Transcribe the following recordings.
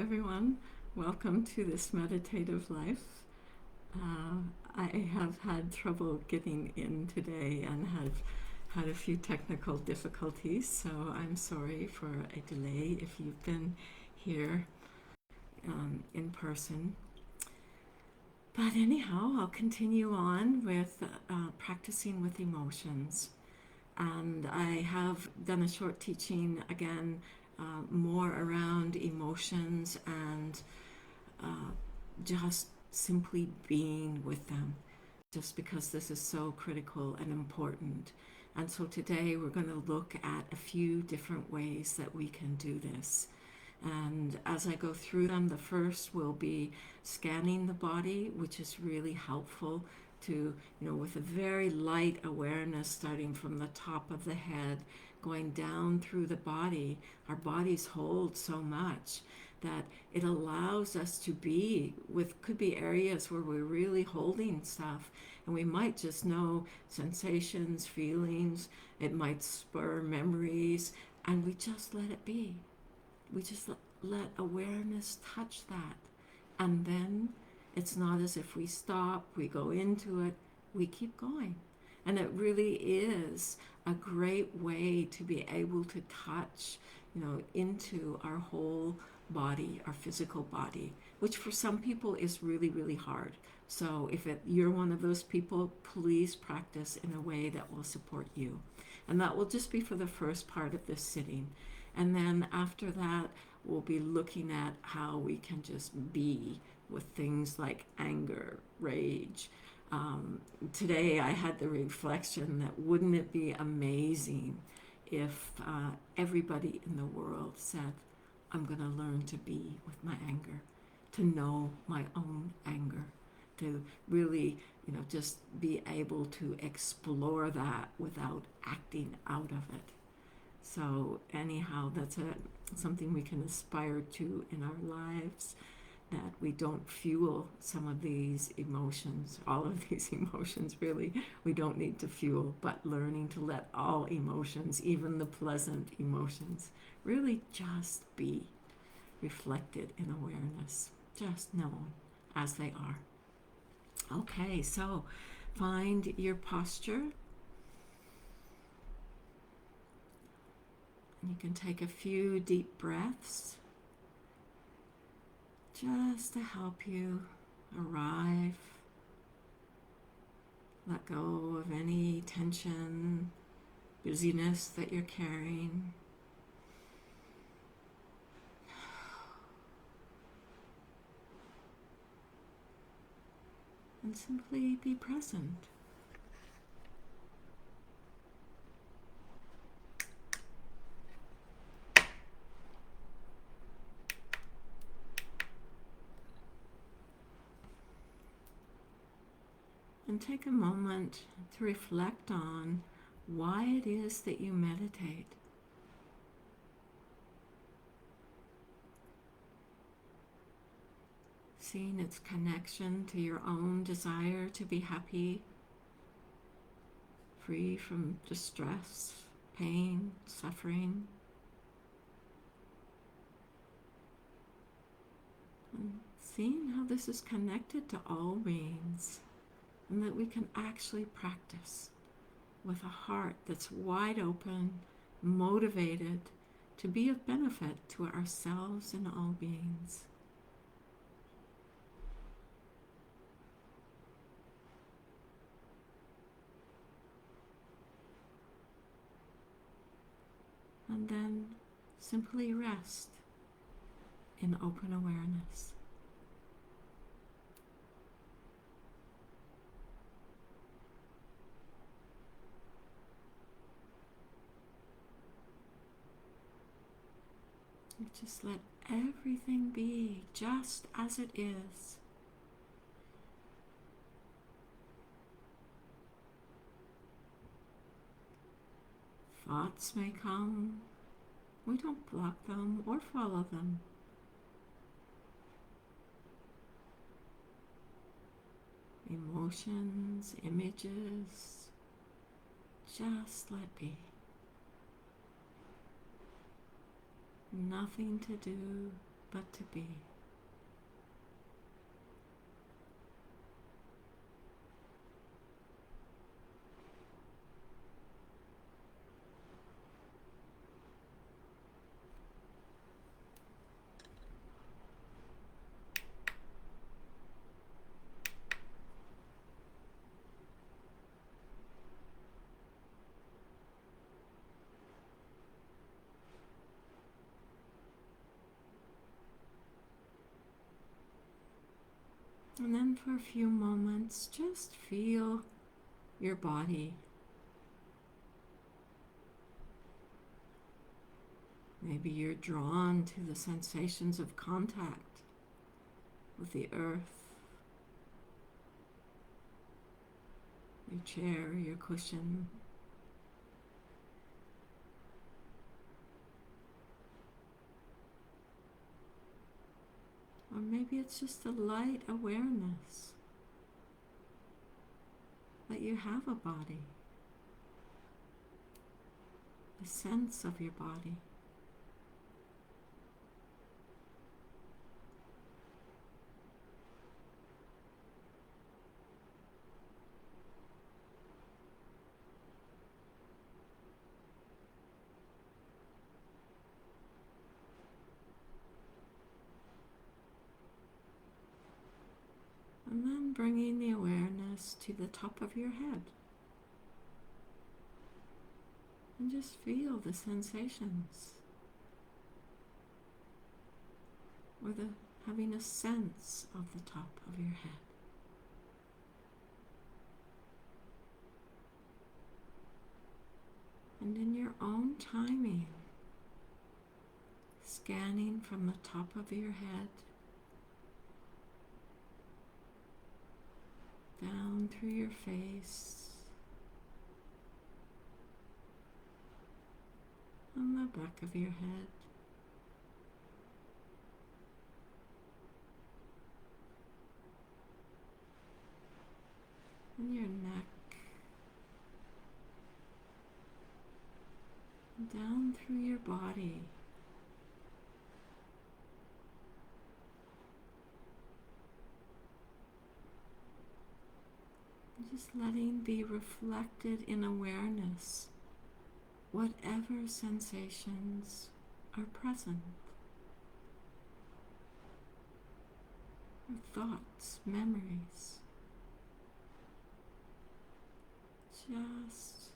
everyone. Welcome to this meditative life. I have had trouble getting in today and have had a few technical difficulties, so I'm sorry for a delay if you've been here in person. But anyhow, I'll continue on with practicing with emotions. And I have done a short teaching again, more around emotions and just simply being with them, just because this is so critical and important. And so today we're going to look at a few different ways that we can do this. And as I go through them, the first will be scanning the body, which is really helpful to, with a very light awareness starting from the top of the head, going down through the body. Our bodies hold so much that it allows us to be with, could be areas where we're really holding stuff, and we might just know sensations, feelings, it might spur memories, and we just let it be. We just let awareness touch that. And then it's not as if we stop, we go into it, we keep going. And it really is a great way to be able to touch, into our whole body, our physical body, which for some people is really, really hard. So if you're one of those people, please practice in a way that will support you. And that will just be for the first part of this sitting. And then after that, we'll be looking at how we can just be with things like anger, rage. Today I had the reflection that wouldn't it be amazing if everybody in the world said, I'm going to learn to be with my anger, to know my own anger, to really, just be able to explore that without acting out of it. So anyhow, that's something we can aspire to in our lives, that we don't fuel some of these emotions, all of these emotions really, we don't need to fuel, but learning to let all emotions, even the pleasant emotions, really just be reflected in awareness, just known as they are. Okay, so find your posture. You can take a few deep breaths just to help you arrive, let go of any tension, busyness that you're carrying. And simply be present. And take a moment to reflect on why it is that you meditate. Seeing its connection to your own desire to be happy, free from distress, pain, suffering. And seeing how this is connected to all beings, and that we can actually practice with a heart that's wide open, motivated to be of benefit to ourselves and all beings. And then simply rest in open awareness. Just let everything be just as it is. Thoughts may come. We don't block them or follow them. Emotions, images, just let be. Nothing to do but to be. And then for a few moments, just feel your body. Maybe you're drawn to the sensations of contact with the earth, your chair, your cushion. Or maybe it's just a light awareness that you have a body, a sense of your body. And then bringing the awareness to the top of your head. And just feel the sensations. Or having a sense of the top of your head. And in your own timing, scanning from the top of your head down through your face, on the back of your head, and your neck, down through your body. Just letting be reflected in awareness, whatever sensations are present, or thoughts, memories. Just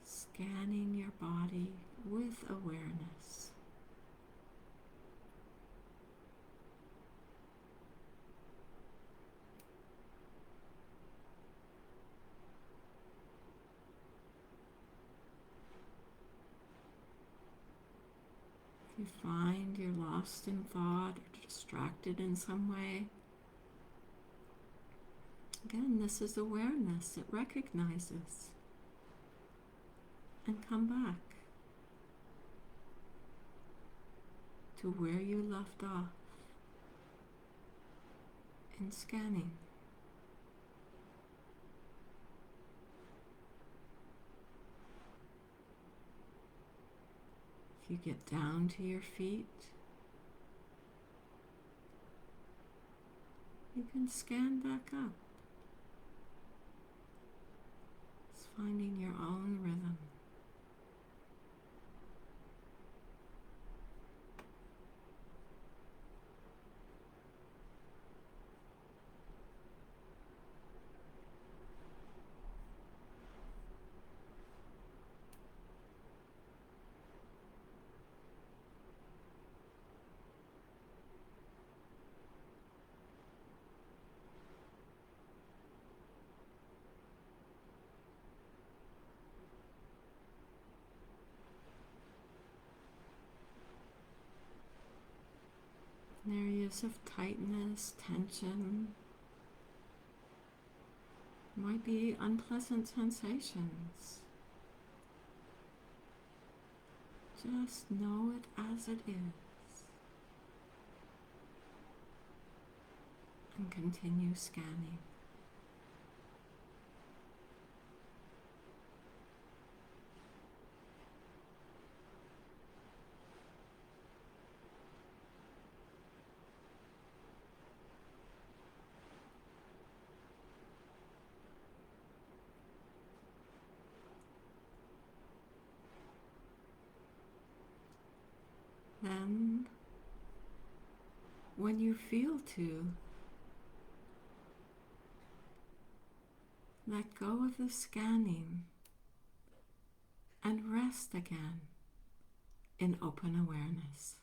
scanning your body with awareness. If you find you're lost in thought or distracted in some way, again, this is awareness. It recognizes. And come back to where you left off in scanning. If you get down to your feet, you can scan back up. It's finding your own rhythm. Areas of tightness, tension, might be unpleasant sensations. Just know it as it is and continue scanning. Then, when you feel to, let go of the scanning and rest again in open awareness.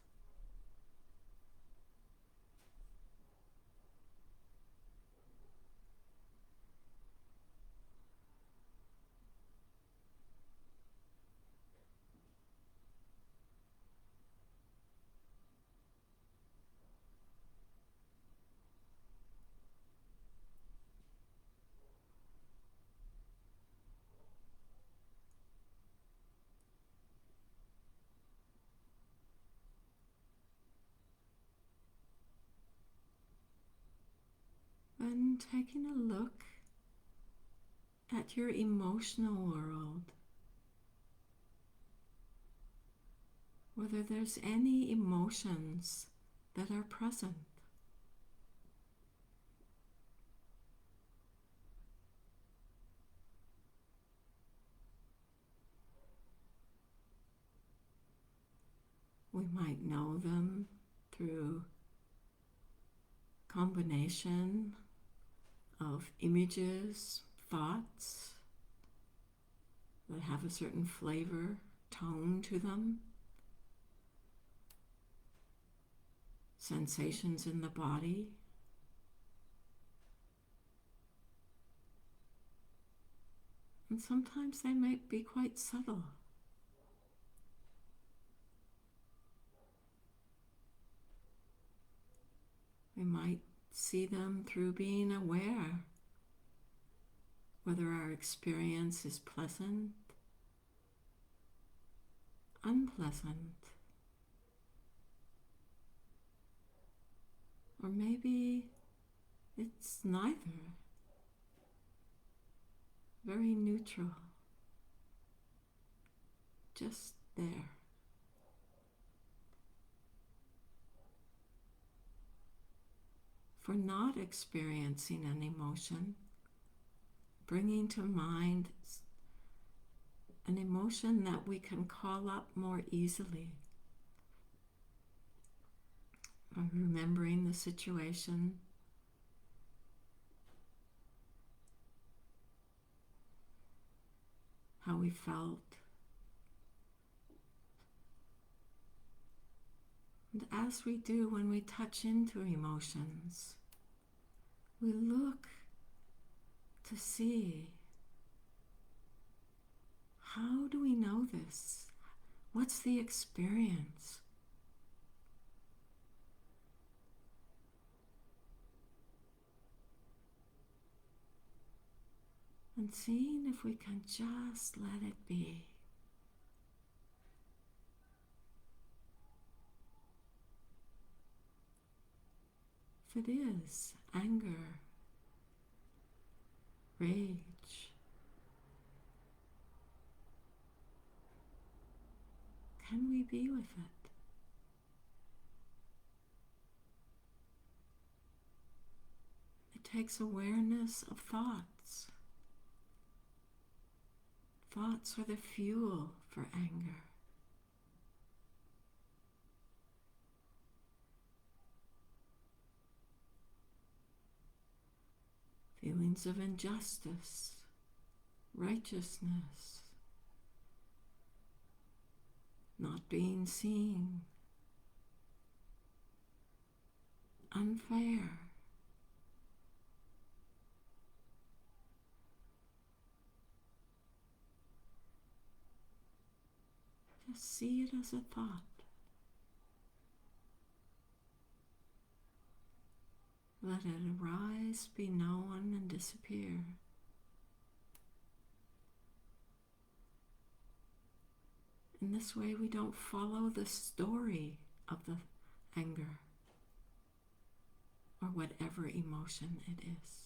And taking a look at your emotional world, whether there's any emotions that are present. We might know them through combination of images, thoughts that have a certain flavor, tone to them, sensations in the body. And sometimes they might be quite subtle. We might see them through being aware whether our experience is pleasant, unpleasant, or maybe it's neither, very neutral, just there. For not experiencing an emotion, bringing to mind an emotion that we can call up more easily. Remembering the situation, how we felt. And as we do when we touch into emotions, we look to see, how do we know this? What's the experience? And seeing if we can just let it be. If it is anger, rage, can we be with it? It takes awareness of thoughts. Thoughts are the fuel for anger. Feelings of injustice, righteousness, not being seen, unfair. Just see it as a thought. Let it arise, be known, and disappear. In this way, we don't follow the story of the anger or whatever emotion it is.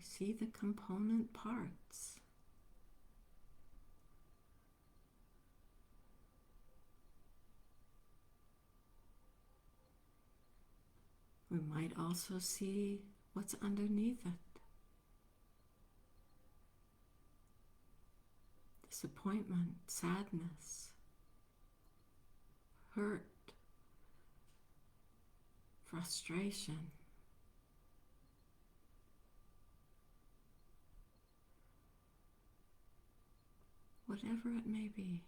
We see the component parts. We might also see what's underneath it. Disappointment, sadness, hurt, frustration. Whatever it may be.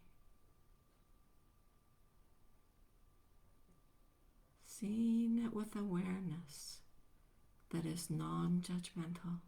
Seeing it with awareness that is non-judgmental.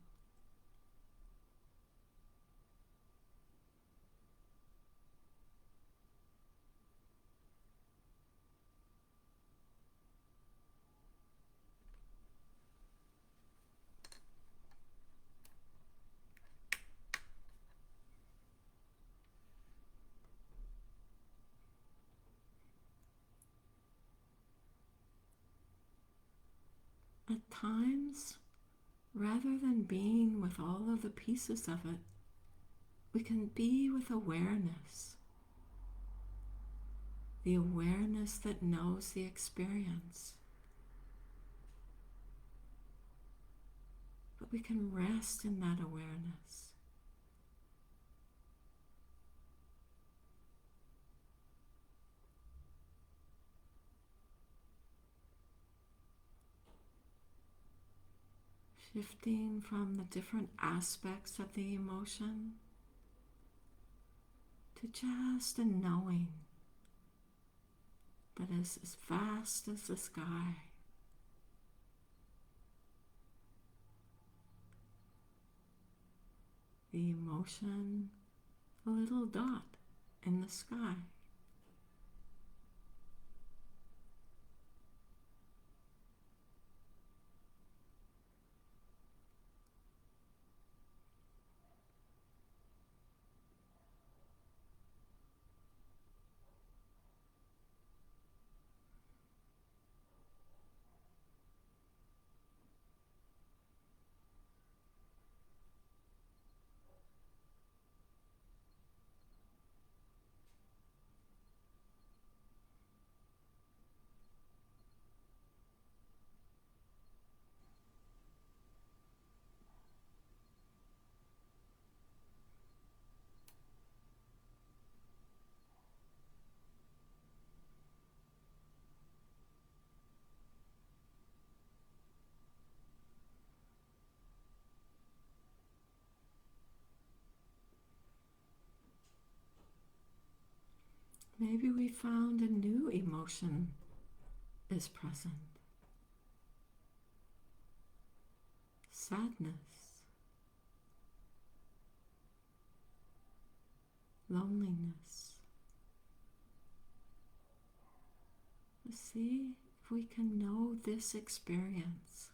At times, rather than being with all of the pieces of it, we can be with awareness. The awareness that knows the experience. But we can rest in that awareness. Shifting from the different aspects of the emotion to just a knowing that is as vast as the sky. The emotion, a little dot in the sky. Maybe we found a new emotion is present. Sadness, loneliness. Let's see if we can know this experience.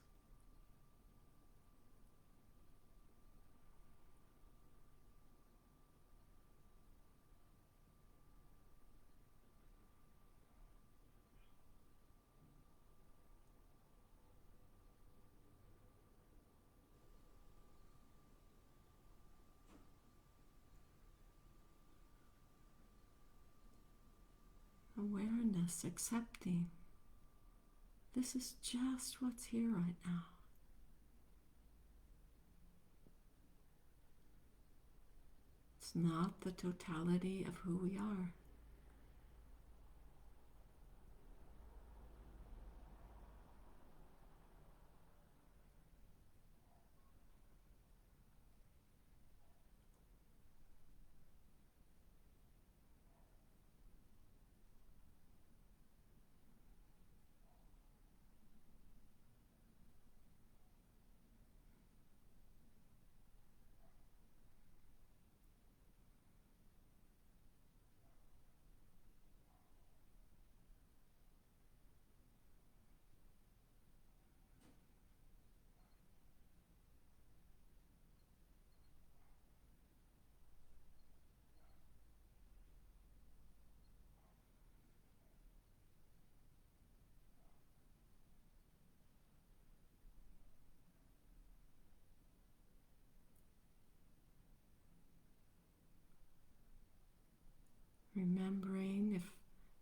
Awareness, accepting. This is just what's here right now. It's not the totality of who we are.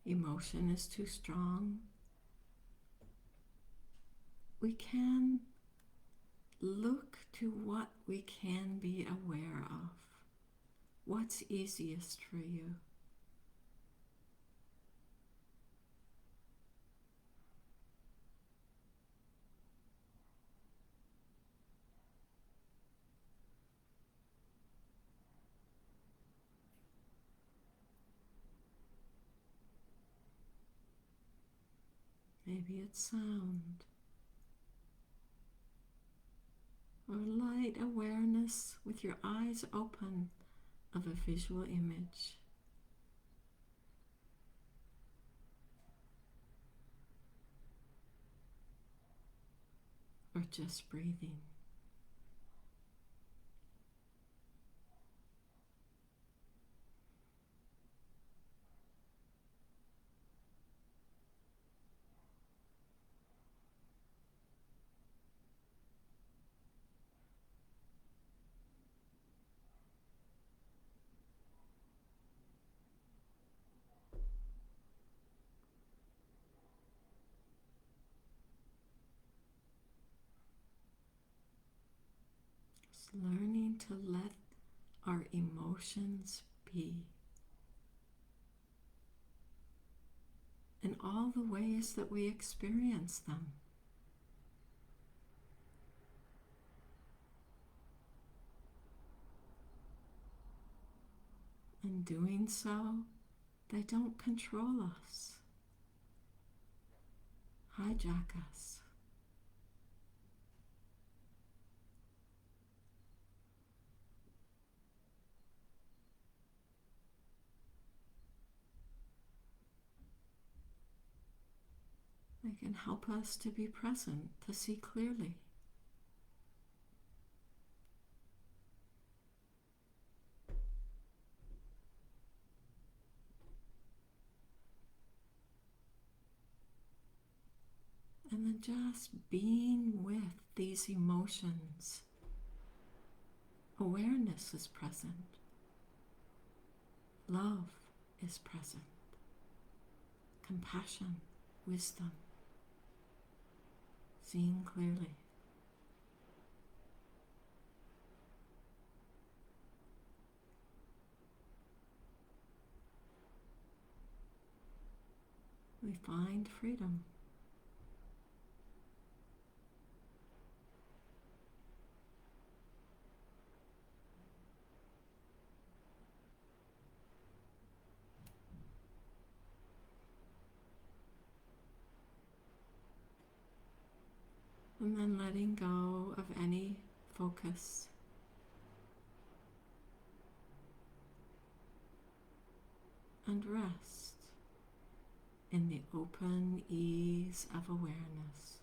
emotion is too strong, we can look to what we can be aware of. What's easiest for you? Maybe it's sound or light awareness with your eyes open of a visual image. Or just breathing. Just learning to let our emotions be in all the ways that we experience them. In doing so, they don't control us, hijack us. They can help us to be present, to see clearly. And then just being with these emotions. Awareness is present. Love is present. Compassion, wisdom, seeing clearly. We find freedom. And then letting go of any focus. And rest in the open ease of awareness.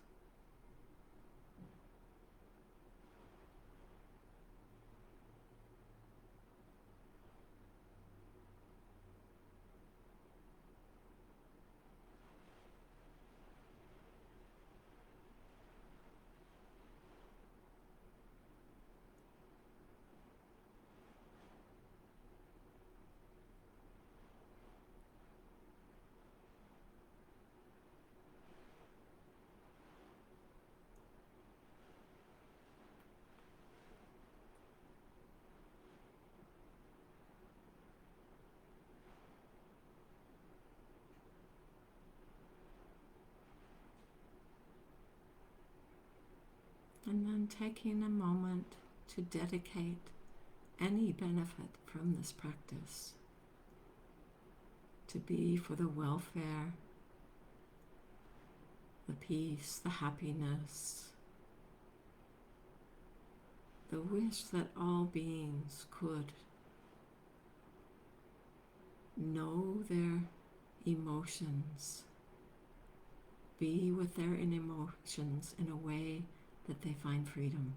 And then taking a moment to dedicate any benefit from this practice to be for the welfare, the peace, the happiness, the wish that all beings could know their emotions, be with their emotions in a way that they find freedom.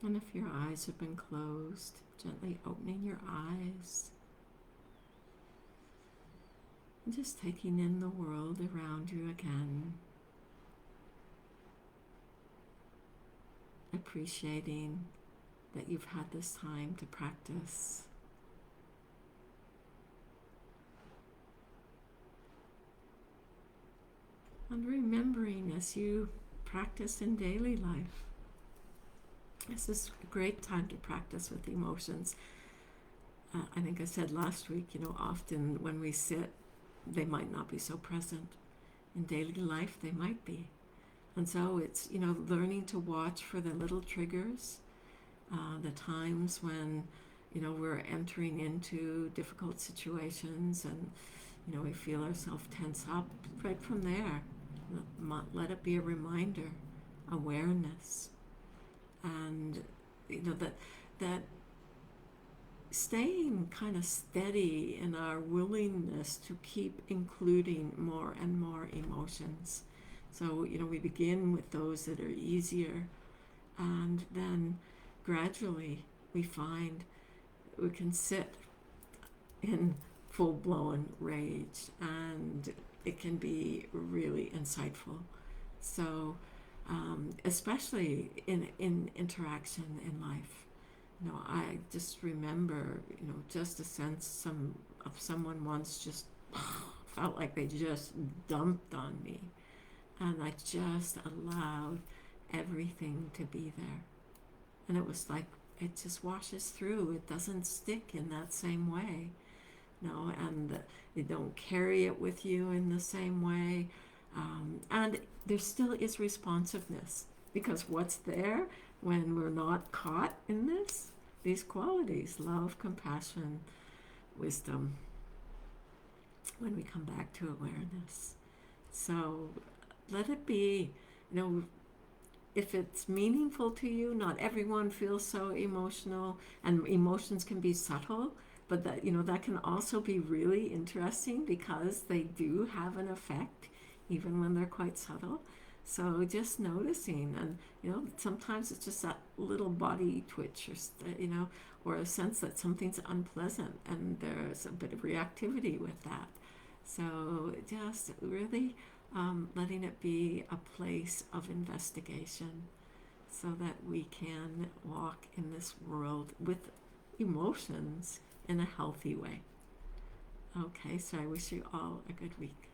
And if your eyes have been closed, gently opening your eyes and just taking in the world around you again. appreciating that you've had this time to practice. And remembering as you practice in daily life, this is a great time to practice with emotions. I think I said last week, often when we sit, they might not be so present. In daily life, they might be. And so it's, learning to watch for the little triggers, the times when, we're entering into difficult situations and, we feel ourselves tense up. Right from there, let it be a reminder, awareness, and, that staying kind of steady in our willingness to keep including more and more emotions. So, we begin with those that are easier, and then gradually we find we can sit in full-blown rage, and it can be really insightful. So, especially in interaction in life. I just remember, just a sense of someone once just felt like they just dumped on me. And I just allowed everything to be there. And it was like, it just washes through. It doesn't stick in that same way. And you don't carry it with you in the same way. And there still is responsiveness, because what's there when we're not caught in these qualities, love, compassion, wisdom, when we come back to awareness. So let it be, if it's meaningful to you. Not everyone feels so emotional, and emotions can be subtle, but that can also be really interesting because they do have an effect even when they're quite subtle. So just noticing, and sometimes it's just that little body twitch, or a sense that something's unpleasant, and there's a bit of reactivity with that. So just really letting it be a place of investigation, so that we can walk in this world with emotions in a healthy way. Okay, so I wish you all a good week.